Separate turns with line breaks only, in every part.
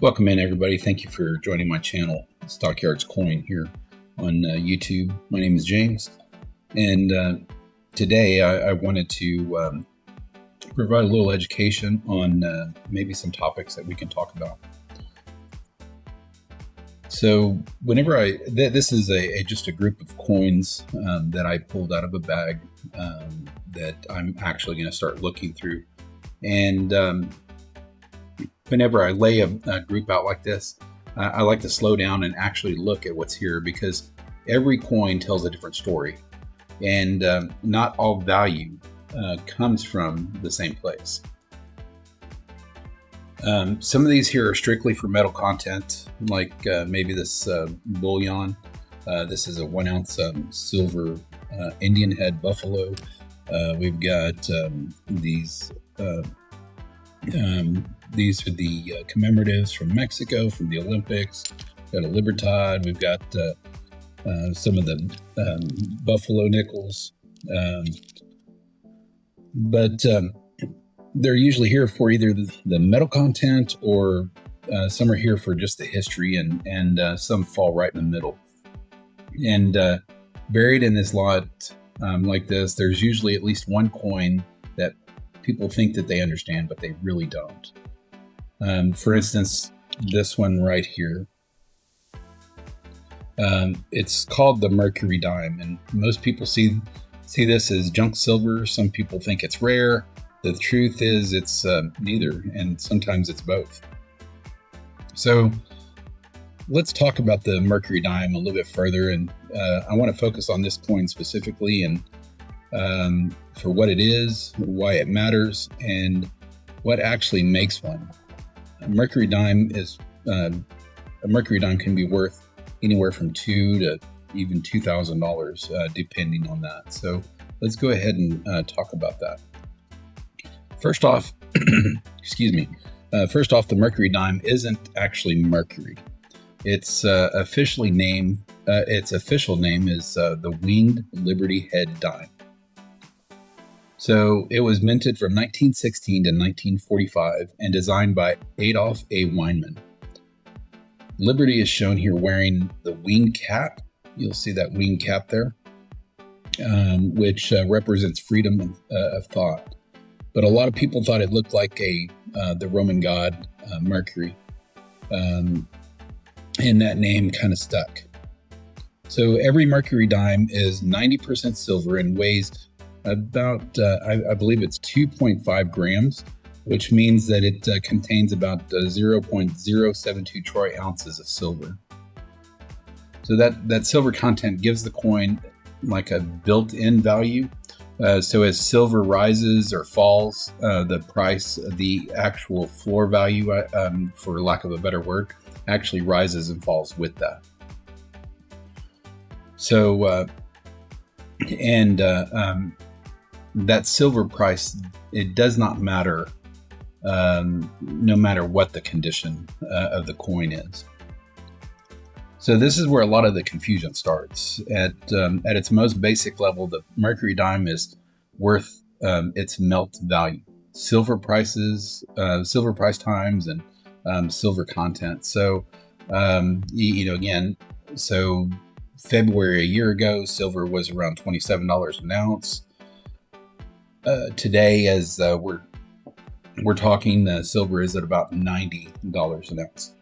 Welcome in, everybody. Thank you for joining my channel, Stockyards Coin, here on YouTube. My name is James, and today I wanted to provide a little education on maybe some topics that we can talk about. So, whenever this is just a group of coins that I pulled out of a bag that I'm actually going to start looking through, and whenever I lay a group out like this, I like to slow down and actually look at what's here, because every coin tells a different story, and not all value comes from the same place. Some of these here are strictly for metal content, like maybe this bullion. This is a 1 ounce silver Indian head buffalo. We've got these. These are the commemoratives from Mexico, from the Olympics. We've got a Libertad. We've got some of the buffalo nickels. But they're usually here for either the metal content, or some are here for just the history, and some fall right in the middle. And buried in this lot like this, there's usually at least one coin that people think that they understand, but they really don't. For instance, this one right here, it's called the Mercury dime, and most people see this as junk silver. Some people think it's rare. The truth is it's neither, and sometimes it's both. So let's talk about the Mercury dime a little bit further, and I want to focus on this coin specifically, and for what it is, why it matters, and what actually makes one. A Mercury dime can be worth anywhere from $2,000 to even $2,000, depending on that. So let's go ahead and talk about that. First off, excuse me. First off, the Mercury dime isn't actually Mercury. Its official name is the Winged Liberty Head dime. So it was minted from 1916 to 1945 and designed by Adolf A. Weinman. Liberty is shown here wearing the wing cap. You'll see that wing cap there, which represents freedom of thought. But a lot of people thought it looked like the Roman god Mercury, and that name kind of stuck. So every Mercury dime is 90% silver and weighs about, I believe it's 2.5 grams, which means that it contains about 0.072 troy ounces of silver. So that silver content gives the coin like a built-in value. So as silver rises or falls, the price, the actual floor value, for lack of a better word, actually rises and falls with that. So, that silver price, it does not matter, no matter what the condition of the coin is. So this is where a lot of the confusion starts. At its most basic level, the Mercury dime is worth its melt value, silver price times, and silver content. So again, so February a year ago, silver was around $27 an ounce. Today, as we're talking, silver is at about $90 an ounce.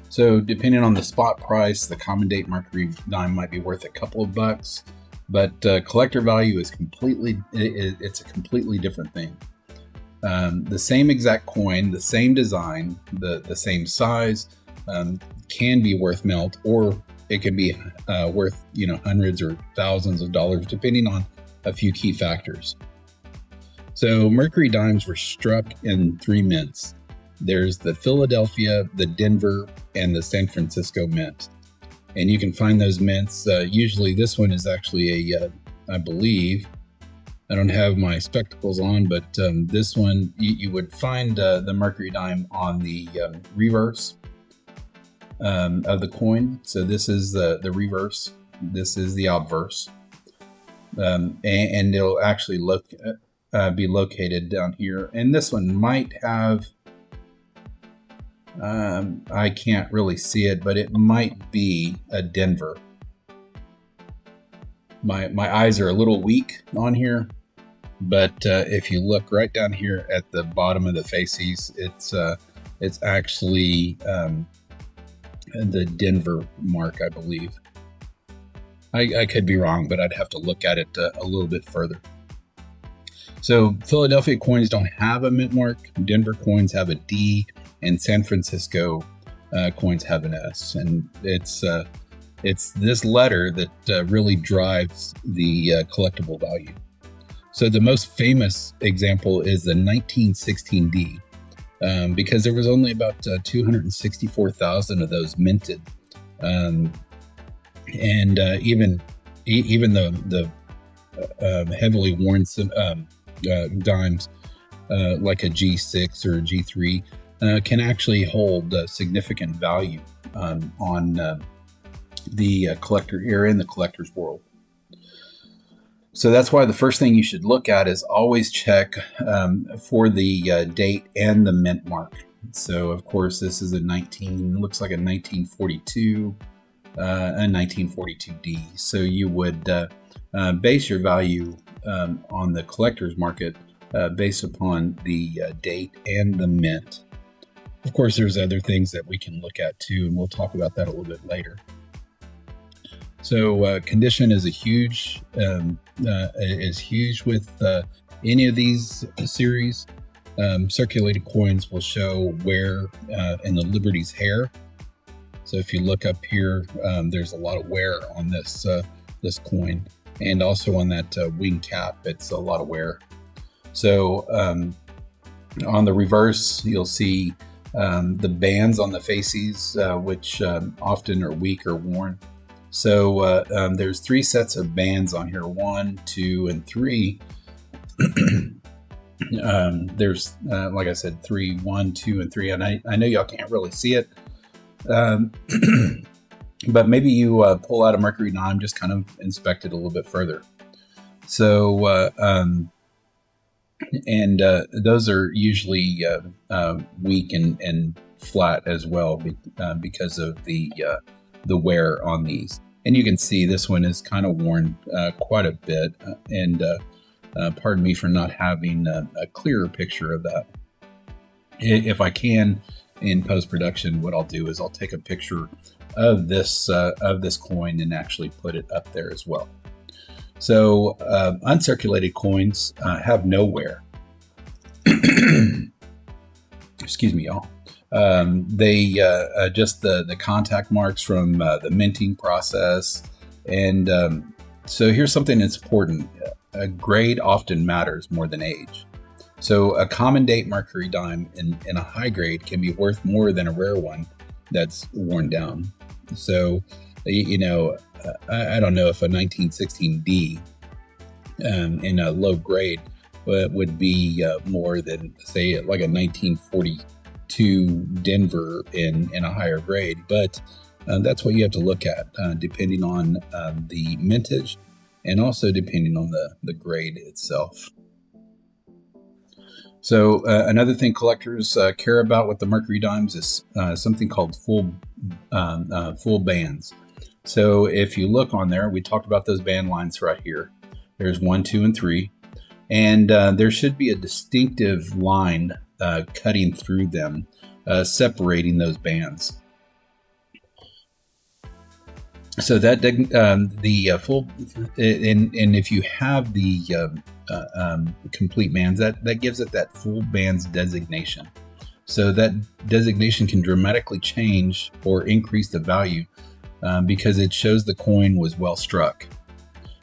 So depending on the spot price, the common date Mercury dime might be worth a couple of bucks, but collector value is it's a completely different thing. The same exact coin, the same design, the same size, can be worth melt, or it can be worth hundreds or thousands of dollars, depending on a few key factors. So Mercury dimes were struck in 3 mints. There's the Philadelphia, the Denver, and the San Francisco mint. And you can find those mints. Usually this one is actually I believe, I don't have my spectacles on, but this one, you would find the Mercury dime on the reverse of the coin. So this is the reverse. This is the obverse. And it'll actually look be located down here. And this one might have, I can't really see it, but it might be a Denver. My eyes are a little weak on here, but if you look right down here at the bottom of the facies, it's actually the Denver mark, I believe. I could be wrong, but I'd have to look at it a little bit further. So Philadelphia coins don't have a mint mark. Denver coins have a D, and San Francisco coins have an S. And it's this letter that really drives the collectible value. So the most famous example is the 1916 D, because there was only about 264,000 of those minted. And even the heavily worn dimes, like a G6 or a G3, can actually hold significant value on the collector era in the collector's world. So that's why the first thing you should look at is always check for the date and the mint mark. So of course this is looks like a 1942. A 1942D. So you would base your value on the collector's market based upon the date and the mint. Of course, there's other things that we can look at too, and we'll talk about that a little bit later. So condition is huge with any of these series. Circulated coins will show wear in the Liberty's hair. So if you look up here, there's a lot of wear on this coin, and also on that wing cap, it's a lot of wear. So on the reverse, you'll see the bands on the faces, which often are weak or worn. So there's 3 sets of bands on here, 1, 2, and 3. There's, like I said, 3, 1, 2, and 3, and I know y'all can't really see it. But maybe you pull out a Mercury dime, just kind of inspect it a little bit further. So, those are usually weak and flat as well because of the wear on these. And you can see this one is kind of worn quite a bit. And pardon me for not having a clearer picture of that. If I can, in post-production, what I'll do is I'll take a picture of this coin and actually put it up there as well. So uncirculated coins have no wear. Excuse me, y'all. They just the contact marks from the minting process. And so here's something that's important. Grade often matters more than age. So a common date Mercury dime in a high grade can be worth more than a rare one that's worn down. So, I don't know if a 1916D in a low grade would be more than, say, like a 1942 Denver in a higher grade. But that's what you have to look at, depending on the mintage and also depending on the grade itself. So another thing collectors care about with the Mercury dimes is something called full bands. So if you look on there, we talked about those band lines right here. There's 1, 2, and 3. And there should be a distinctive line cutting through them, separating those bands. So that the full, and if you have the complete bands, that gives it that full bands designation. So that designation can dramatically change or increase the value because it shows the coin was well struck.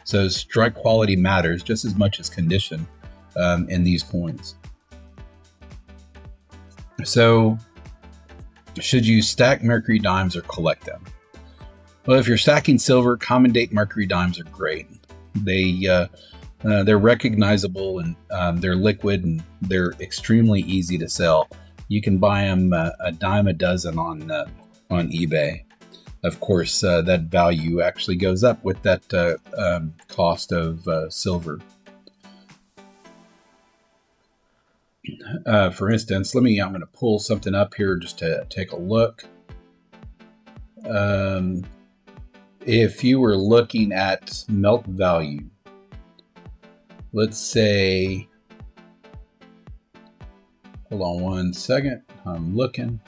So strike quality matters just as much as condition in these coins. So should you stack Mercury dimes or collect them? Well, if you're stacking silver, common date Mercury dimes are great. They're recognizable and they're liquid and they're extremely easy to sell. You can buy them a dime a dozen on eBay. Of course, that value actually goes up with that cost of silver. For instance, I'm going to pull something up here just to take a look. If you were looking at melt value, let's say, hold on one second, I'm looking.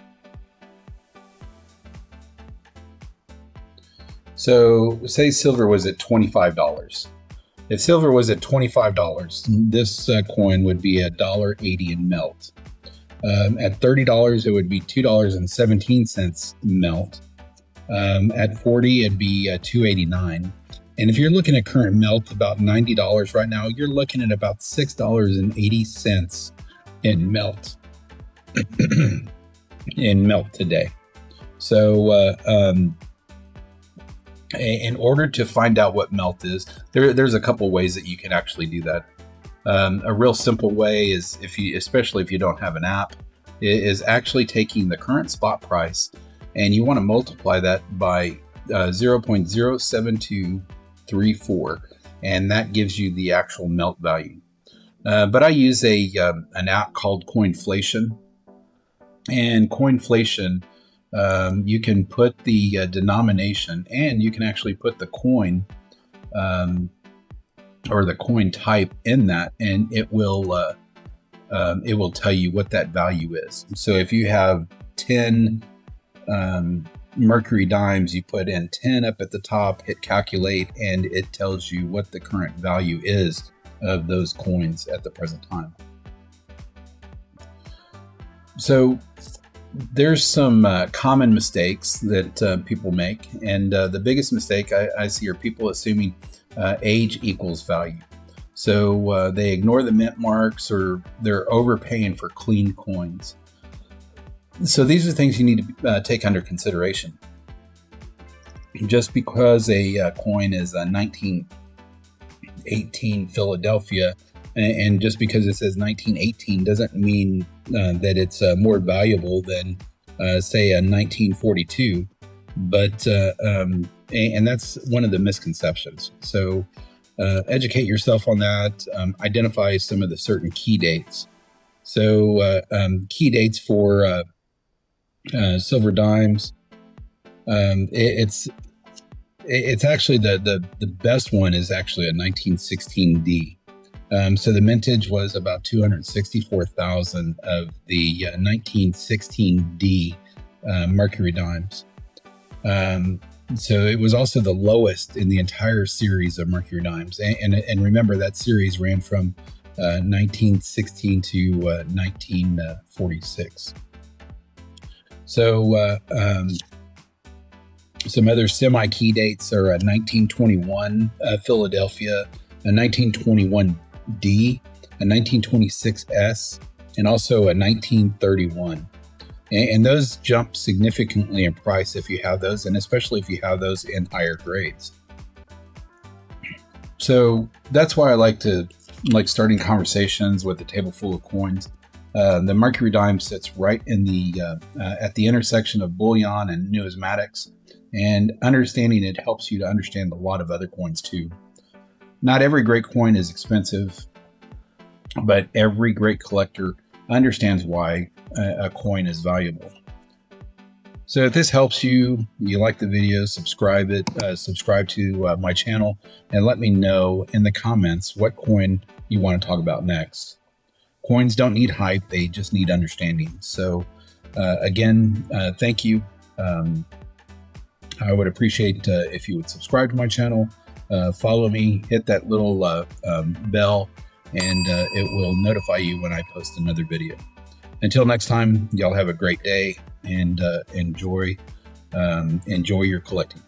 So say silver was at $25. If silver was at $25, this coin would be $1.80 in melt. At $30, it would be $2.17 melt. At 40, it'd be $2.89. And if you're looking at current melt, about $90 right now, you're looking at about $6.80 in melt. In melt today. So in order to find out what melt is, there's a couple ways that you can actually do that. A real simple way is, especially if you don't have an app, is actually taking the current spot price and you want to multiply that by 0.07234, and that gives you the actual melt value. But I use an app called Coinflation, and Coinflation, you can put the denomination, and you can actually put the coin or the coin type in that, and it will tell you what that value is. So if you have 10 Mercury dimes, you put in 10 up at the top, hit calculate, and it tells you what the current value is of those coins at the present time. So there's some common mistakes that people make, and the biggest mistake I see are people assuming age equals value. So they ignore the mint marks, or they're overpaying for clean coins. So these are things you need to take under consideration. Just because a coin is a 1918 Philadelphia, and just because it says 1918 doesn't mean that it's more valuable than, say, a 1942. But and that's one of the misconceptions. So educate yourself on that. Identify some of the certain key dates. So key dates for silver dimes. It's actually the best one is actually a 1916D. So the mintage was about 264,000 of the 1916D Mercury dimes. So it was also the lowest in the entire series of Mercury dimes. And remember, that series ran from 1916 to 1946. So some other semi-key dates are 1921 Philadelphia, a 1921D, a 1926S, and also a 1931. And those jump significantly in price if you have those, and especially if you have those in higher grades. So that's why I like starting conversations with a table full of coins. The Mercury dime sits right in the at the intersection of bullion and numismatics, and understanding it helps you to understand a lot of other coins too. Not every great coin is expensive, but every great collector understands why a coin is valuable. So if this helps you, you like the video, subscribe to my channel, and let me know in the comments what coin you want to talk about next. Coins don't need hype, they just need understanding. So again, thank you. I would appreciate if you would subscribe to my channel, follow me, hit that little bell, and it will notify you when I post another video. Until next time, y'all have a great day, and enjoy your collecting.